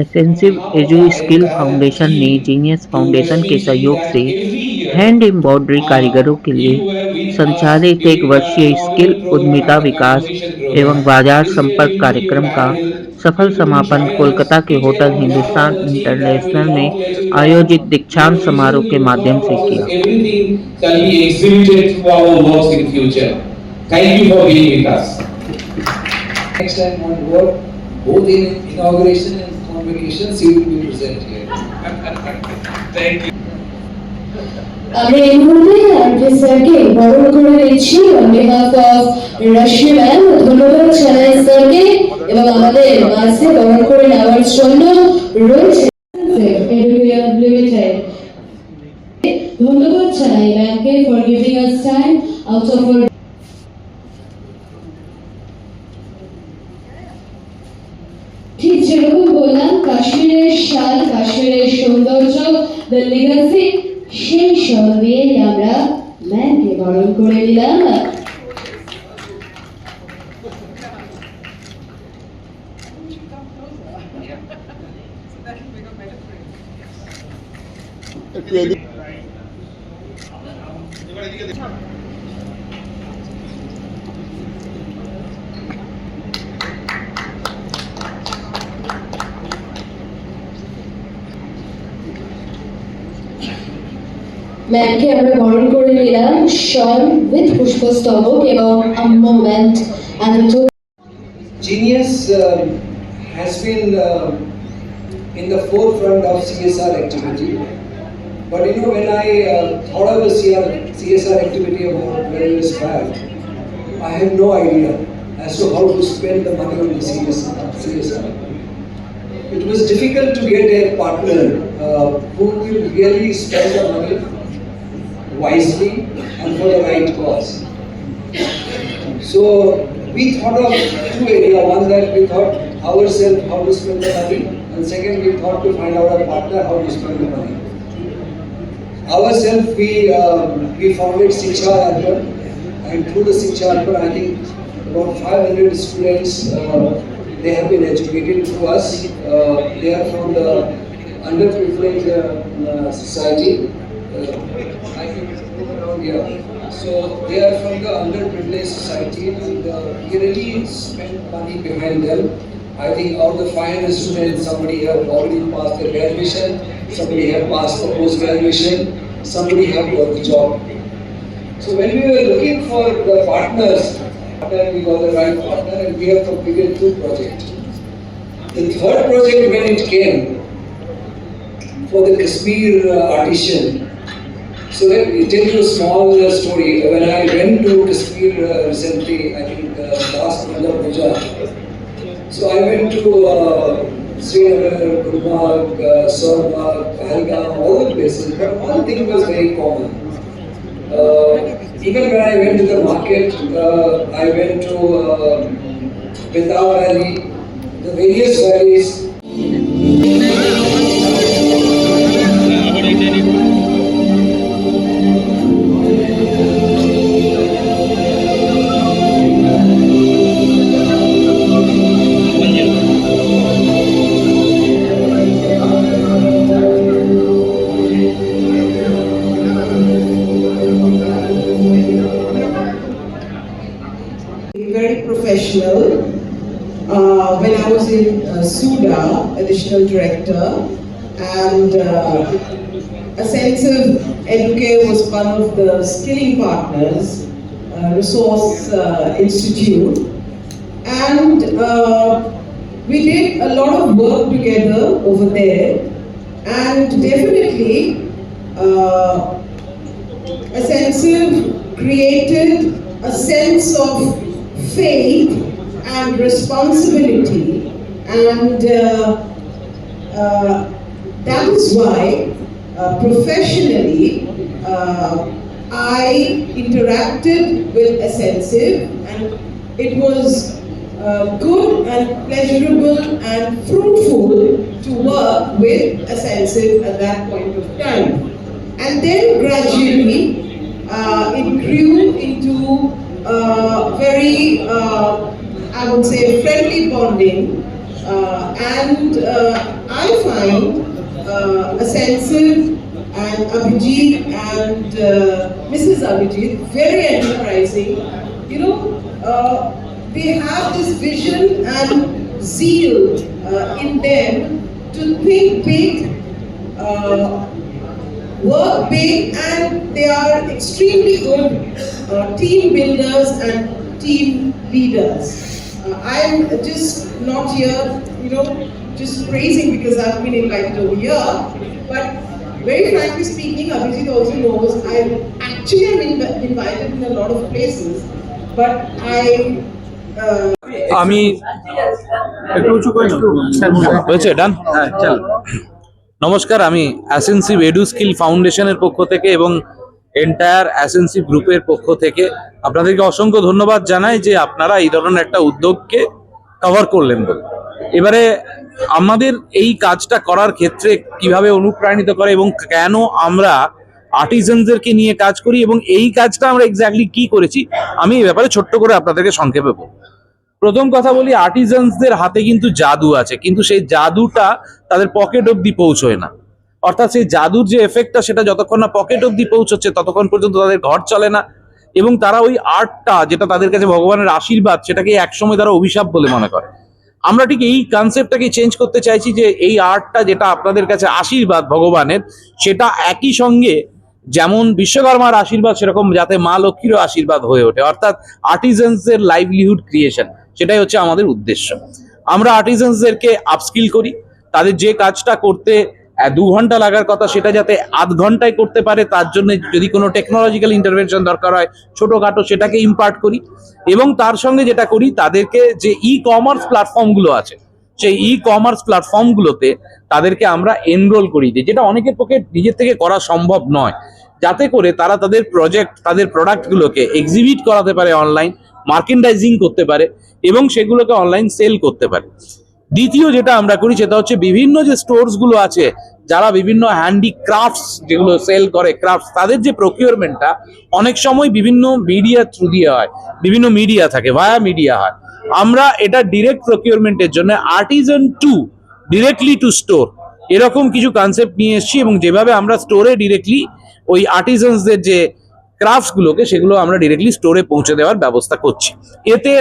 एसेंसिव edu skill foundation ने genius foundation के सहयोग से हैंड एम्ब्रॉयडरी कारीगरों के लिए संचालित एक वर्षीय स्किल उद्यमिता विकास एवं बाजार संपर्क कार्यक्रम का सफल समापन कोलकाता के होटल हिंदुस्तान इंटरनेशनल में आयोजित दीक्षांत समारोह के माध्यम से किया। Everything shall be exhibited through our works in future. Thank you for being with us. Next time on work, both in inauguration and convocation, she will be present here. Thank you. আমরা এই মুহূর্তে আরকে স্যারকে বরণ করে নিচ্ছি on behalf of রাশি ma'am. ধন্যবাদ জানাই স্যারকে এবং আমাদের মাঝে বরণ করে নেওয়ার জন্য রয়েছে এডুকেয়ার লিমিটেড। ধন্যবাদ জানাই ম্যামকে for giving us time out of her ঠিক যেরকম বললাম কাশ্মীরের শাল, কাশ্মীরের সৌন্দর্য, দ্য লিগাসি, সেই শল দিয়ে আমরা ম্যামকে বরণ করে নিলাম। ম্যামকে আমরা বরণ করে নিলাম শল উইথ পুষ্পস্তবক এবং a moment and Genius has been in the forefront of CSR activity. But you know, when I thought of the CSR activity about 12 years back, I had no idea as to how to spend the money on the CSR. It was difficult to get a partner who will really spend the money wisely and for the right cause. So we thought of two areas. One, that we thought ourselves how to spend the money, and second, we thought to find out a partner how to spend the money. Ourselves, we founded Shiksha Arpan, and through the Shiksha Arpan, I think about 500 students they have been educated through us. They are from the underprivileged society. I think around here. So they are from the underprivileged society, and we really spend money behind them. I think out of the 500 students, somebody have already passed the graduation, somebody have passed the post-graduation, somebody have got the job. So when we were looking for the partners, we got the right partner, and we have completed 2 projects. The third project, when it came for the Kashmir artisan. So let me tell you a small story. When I went to Kashmir recently, I think last month of Puja, so I went to Srinagar, Gulmarg, Sorbag, Pahalgam, all the places, but one thing was very common. Even when I went to the market, I went to Bindal Valley, the various valleys. Very professional. When I was in SUDA, additional director, and Ascensive Educare was one of the skilling partners, Resource Institute, and we did a lot of work together over there, and definitely Ascensive created a sense of faith and responsibility, and that is why professionally, I interacted with Ascensive, and it was good and pleasurable and fruitful to work with Ascensive at that point of time. And then gradually it grew into very, I would say, friendly bonding. And I find Ascensive and Abhijit and Mrs. Abhijit very enterprising. You know, they have this vision and zeal in them to think big, work big, and they are extremely good team builders and team leaders. I'm just not here, you know, just praising because I've been invited over here, but very frankly speaking, Abhijit also knows I actually am invited in a lot of places, but আমি একটু উঁচু করে হয়েছে ডান। হ্যাঁ চল। নমস্কার, আমি অ্যাসেনসিভ edu skill ফাউন্ডেশনের পক্ষ থেকে এবং এন্টায়ার অ্যাসেনসিভ গ্রুপের পক্ষ থেকে আপনাদেরকে অসংখ্য ধন্যবাদ জানাই যে আপনারা এই ধরনের একটা উদ্যোগকে কভার করলেন বলে। এবারে আমাদের এই কাজটা করার ক্ষেত্রে কিভাবে অনুপ্রাণিত করে এবং কেন আমরা আর্টিজানদেরকে নিয়ে কাজ করি এবং এই কাজটা আমরা এক্স্যাক্টলি কি করেছি, আমি এই ব্যাপারে ছোট্ট করে আপনাদেরকে সংক্ষেপে বলবো। প্রথম কথা বলি, আর্টিজানসদের হাতে কিন্তু জাদু আছে, কিন্তু সেই জাদুটা তাদের পকেট অবধি পৌঁছয় না। অর্থাৎ সেই জাদুর যে এফেক্টটা সেটা যতক্ষণ না পকেট অবধি পৌঁছচ্ছে ততক্ষণ পর্যন্ত তাদের ঘর চলে না, এবং তারা ওই আর্টটা যেটা তাদের কাছে ভগবানের আশীর্বাদ সেটাকে একসময় তারা অভিশাপ বলে মনে করে। আমরা ঠিক এই কনসেপ্টটাকে চেঞ্জ করতে চাইছি যে এই আর্টটা যেটা আপনাদের কাছে আশীর্বাদ ভগবানের, সেটা একই সঙ্গে যেমন বিশ্বকর্মার আশীর্বাদ সেরকম যাতে মা লক্ষ্মীরও আশীর্বাদ হয়ে ওঠে, অর্থাৎ আর্টিজানসদের লাইভলিহুড ক্রিয়েশন, সেটাই হচ্ছে আমাদের উদ্দেশ্য। আমরা আর্টিজানসদেরকে আপস্কিল করি, তাদের যে কাজটা করতে 2 ঘন্টা লাগার কথা সেটা যাতে আধ ঘন্টায় করতে পারে, তার জন্য যদি কোনো টেকনোলজিক্যাল ইন্টারভেনশন দরকার হয় ছোটোখাটো সেটাকে ইম্পার্ট করি, এবং তার সঙ্গে যেটা করি তাদেরকে যে কমার্স প্ল্যাটফর্মগুলো আছে সেই কমার্স প্ল্যাটফর্মগুলোতে তাদেরকে আমরা এনরোল করি দিই, যেটা অনেকের পক্ষে নিজের থেকে করা সম্ভব নয়, যাতে করে তারা তাদের প্রজেক্ট তাদের প্রোডাক্টগুলোকে এক্সিবিট করাতে পারে, অনলাইন মার্কেন্ডাইজিং করতে পারে এবং সেগুলোকে অনলাইন সেল করতে পারে। দ্বিতীয় যেটা আমরা করি সেটা হচ্ছে বিভিন্ন যে স্টোরসগুলো আছে যারা বিভিন্ন হ্যান্ডিক্রাফটস যেগুলো সেল করে ক্রাফটস, তাদের যে প্রকিউরমেন্টটা অনেক সময় বিভিন্ন মিডিয়া থ্রু দিয়ে হয়, বিভিন্ন মিডিয়া থাকে, ভায়া মিডিয়া হয়। আমরা এটা ডিরেক্ট প্রকিউরমেন্টের জন্য artisan to directly to store এরকম কিছু কনসেপ্ট নিয়ে এসেছি, এবং যেভাবে আমরা স্টোরে ডিরেক্টলি ওই আর্টিজানসদের যে ক্রাফটসগুলোকে সেগুলো আমরা ডিরেক্টলি স্টোরে পৌঁছে দেওয়ার ব্যবস্থা করছি। এতে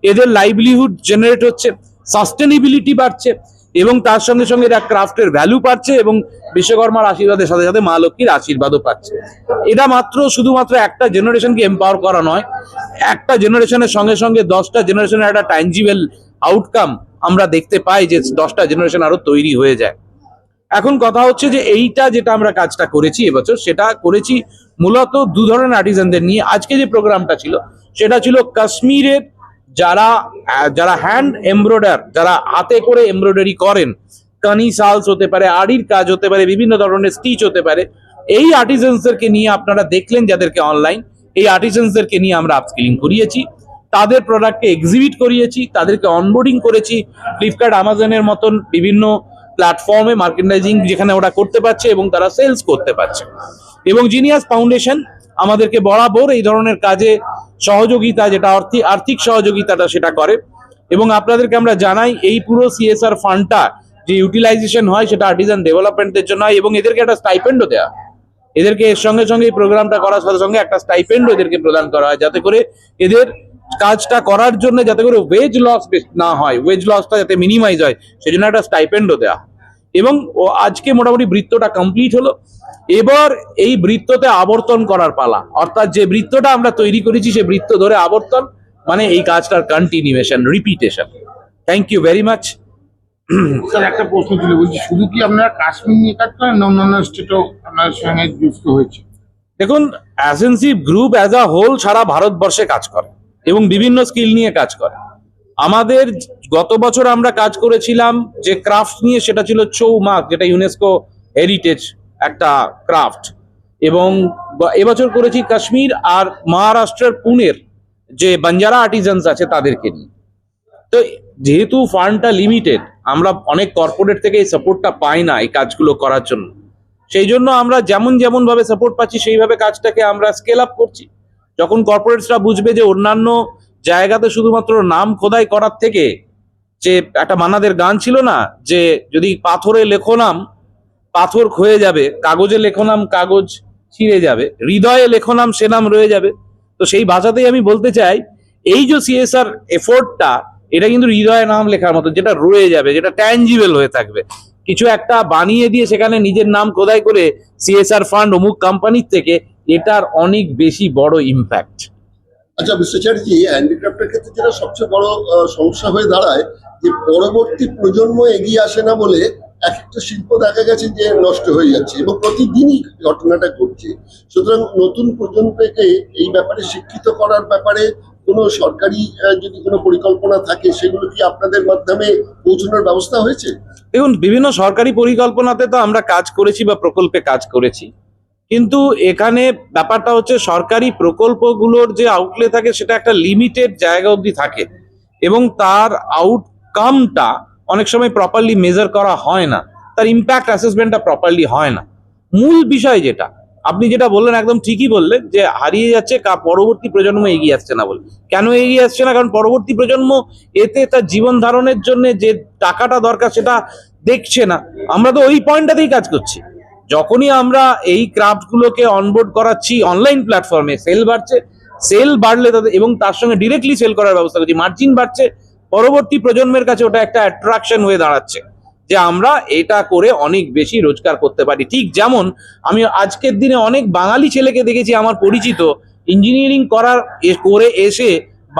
এদের লাইভলিহুড জেনারেট হচ্ছে, সাস্টেনেবিলিটি বাড়ছে, এবং তার সঙ্গে সঙ্গে এরা ক্রাফটের ভ্যালু পাচ্ছে এবং বিশ্বকর্মার আশীর্বাদের সাথে সাথে মা লক্ষ্মীর আশীর্বাদও পাচ্ছে। এটা শুধুমাত্র একটা জেনারেশনকে এম্পাওয়ার করা নয়, একটা জেনারেশনের সঙ্গে সঙ্গে 10টা জেনারেশনের একটা ট্যাঞ্জিবল আউটকাম আমরা দেখতে পাই, যে 10টা জেনারেশন আরো তৈরি হয়ে যায়। এখন কথা হচ্ছে যে এইটা যেটা আমরা কাজটা করেছি এবছর, সেটা করেছি মূলত 2 ধরনের আর্টিজানদের নিয়ে। আজকে যে প্রোগ্রামটা ছিল সেটা ছিল কাশ্মীরের যারা হ্যান্ড এমব্রয়ডার, যারা হাতে করে এমব্রয়ডারি করেন, কানি সালস হতে পারে, আড়ির কাজ হতে পারে, বিভিন্ন ধরনের স্টিচ হতে পারে, এই আর্টিজানসদেরকে নিয়ে আপনারা দেখলেন যাদেরকে অনলাইন, এই আর্টিজানসদেরকে নিয়ে আমরা আপস্কিলিং করিয়েছি, তাদের প্রোডাক্টকে এক্সিবিট করিয়েছি, তাদেরকে অনবোর্ডিং করেছি ফ্লিপকার্ট আমাজনের মতন বিভিন্ন প্ল্যাটফর্মে মার্কেন্ডাইজিং যেখানে ওরা করতে পারছে এবং তারা সেলস করতে পারছে। এবং জিনিয়াস ফাউন্ডেশন আমাদেরকে বরাবর এই ধরনের কাজে সহযোগিতা, যেটা আর্থিক সহযোগিতাটা সেটা করে, এবং আপনাদেরকে আমরা জানাই এই পুরো সিএসআর ফান্ডটা যে ইউটিলাইজেশন হয় সেটা আর্টিজান ডেভেলপমেন্টের জন্য হয়, এবং এদেরকে একটা স্টাইপেন্ডও দেওয়া, এদেরকে এর সঙ্গে সঙ্গে এই প্রোগ্রামটা করার সাথে সঙ্গে একটা স্টাইপেন্ডও এদেরকে প্রদান করা হয়, যাতে করে এদের কাজটা করার জন্য যাতে করে ওয়েজ লস না হয়, ওয়েজ লসটা যাতে মিনিমাইজ হয় সেজন্য একটা স্টাইপেন্ডও দেওয়া। এবং আজকে মোটামুটি বৃত্তটা কমপ্লিট হলো, এবার এই বৃত্ততে আবর্তন করার পালা, অর্থাৎ যে বৃত্তটা আমরা তৈরি করেছি সেই বৃত্ত ধরে আবর্তন, মানে এই কাজটার continuation, repetition. Thank you very much. Sir একটা প্রশ্ন ছিল, বলছি শুধু কি আপনারা কাশ্মীর নিয়ে কাজ করেন না অন্যান্য স্টেটও আপনার সঙ্গে যুক্ত হয়েছে? দেখুন, অ্যাসেনসিভ গ্রুপ অ্যাজ আ হোল সারা ভারতবর্ষে কাজ করে এবং বিভিন্ন স্কিল নিয়ে কাজ করে। আমাদের গত বছর আমরা কাজ করেছিলাম যে ক্রাফট নিয়ে, সেটা ছিল ছৌ মাক, যেটা ইউনেস্কো হেরিটেজ একটা ক্রাফট। এবং এবছর করেছি কাশ্মীর আর মহারাষ্ট্রের পুনের যে বাঞ্জারা আর্টিজানস আছে তাদেরকে নিয়ে। তো যেহেতু ফান্ডটা লিমিটেড, আমরা অনেক কর্পোরেট থেকে এই সাপোর্টটা পাই না এই কাজগুলো করার জন্য, সেই জন্য আমরা যেমন ভাবে সাপোর্ট পাচ্ছি সেইভাবে কাজটাকে আমরা স্কেল আপ করছি। যখন কর্পোরেটসরা বুঝবে যে অন্যান্য জায়গাতে শুধুমাত্র নাম খোদাই করার থেকে, যে একটা মান্নাদের গান ছিল না যে যদি পাথরে লেখো নাম পাথর ক্ষয়ে যাবে, কাগজে লেখো নাম কাগজ ছিঁড়ে যাবে, হৃদয়ে লেখো নাম সে নাম রয়ে যাবে। তো সেই ভাষাতেই আমি বলতে চাই, এই যে সিএসআর এফোর্টটা, এটা কিন্তু হৃদয়ে নাম লেখার মতো, যেটা রয়ে যাবে, যেটা ট্যাঞ্জিবল হয়ে থাকবে। কিছু একটা বানিয়ে দিয়ে সেখানে নিজের নাম খোদাই করে সিএসআর ফান্ড অমুক কোম্পানির থেকে, এটার অনেক বেশি বড় ইম্প্যাক্ট। আচ্ছা মিস্টার চ্যাটার্জি, হ্যান্ডিক্রাফটের ক্ষেত্রে যেটা সবচেয়ে বড় সমস্যা হয়ে দাঁড়ায় যে পরবর্তী প্রজন্ম এগিয়ে আসে না বলে এক একটা শিল্প দেখা গেছে যে নষ্ট হয়ে যাচ্ছে এবং প্রতিদিনই ঘটনাটা ঘটছে। সুতরাং নতুন প্রজন্মকে এই ব্যাপারে শিক্ষিত করার ব্যাপারে কোনো সরকারি যদি কোনো পরিকল্পনা থাকে, সেগুলো কি আপনাদের মাধ্যমে পৌঁছানোর ব্যবস্থা হয়েছে? দেখুন, বিভিন্ন সরকারি পরিকল্পনাতে তো আমরা কাজ করেছি বা প্রকল্পে কাজ করেছি, কিন্তু এখানে ব্যাপারটা হচ্ছে সরকারি প্রকল্পগুলোর যে আউটলে থাকে সেটা একটা লিমিটেড জায়গা অবধি থাকে এবং তার আউটকামটা অনেক সময় প্রপারলি মেজার করা হয় না, তার ইম্প্যাক্ট অ্যাসেসমেন্টটা প্রপারলি হয় না। মূল বিষয় যেটা আপনি যেটা বললেন একদম ঠিকই বললেন, যে হারিয়ে যাচ্ছে, পরবর্তী প্রজন্ম এগিয়ে আসছে না বলে। কেন এগিয়ে আসছে না? কারণ পরবর্তী প্রজন্ম এতে তার জীবন ধারণের জন্য যে টাকাটা দরকার সেটা দেখছে না। আমরা তো ওই পয়েন্টটাতেই কাজ করছি। যখনই আমরা এই ক্রাফটগুলোকে অনবোর্ড করাচ্ছি অনলাইন প্ল্যাটফর্মে, সেল বাড়ছে, সেল বাড়লে তাদের এবং তার সঙ্গে ডিরেক্টলি সেল করার ব্যবস্থা করছি, মার্জিন বাড়ছে, পরবর্তী প্রজন্মের কাছে ওটা একটা অ্যাট্রাকশন হয়ে দাঁড়াচ্ছে যে আমরা এটা করে অনেক বেশি রোজগার করতে পারি। ঠিক যেমন আমি আজকের দিনে অনেক বাঙালি ছেলেকে দেখেছি আমার পরিচিত, ইঞ্জিনিয়ারিং করে এসে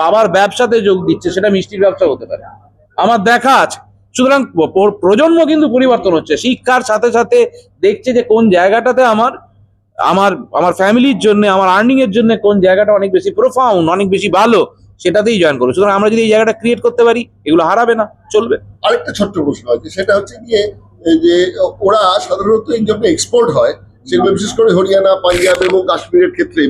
বাবার ব্যবসাতে যোগ দিচ্ছে, সেটা মিষ্টির ব্যবসা হতে পারে, আমার দেখা আছে। সুতরাং প্রজন্ম কিন্তু পরিবর্তন হচ্ছে, শিক্ষার সাথে সাথে দেখছে যে কোন জায়গাটাতে আমার আমার আমার ফ্যামিলির জন্য, আমার আর্নিং এর জন্য কোন জায়গাটা অনেক বেশি প্রোফাউন্ড, অনেক বেশি ভালো, সেটাতেই জয়েন করবে। সুতরাং আমরা যদি এই জায়গাটা ক্রিয়েট করতে পারি, এগুলো হারাবে না, চলবে। আরেকটা ছোট্ট প্রশ্ন আছে, সেটা হচ্ছে গিয়ে যে ওরা সাধারণত এই জন্য এক্সপোর্ট হয়, সেগুলো বিশেষ করে হরিয়ানা, পাঞ্জাব এবং কাশ্মীরের ক্ষেত্রে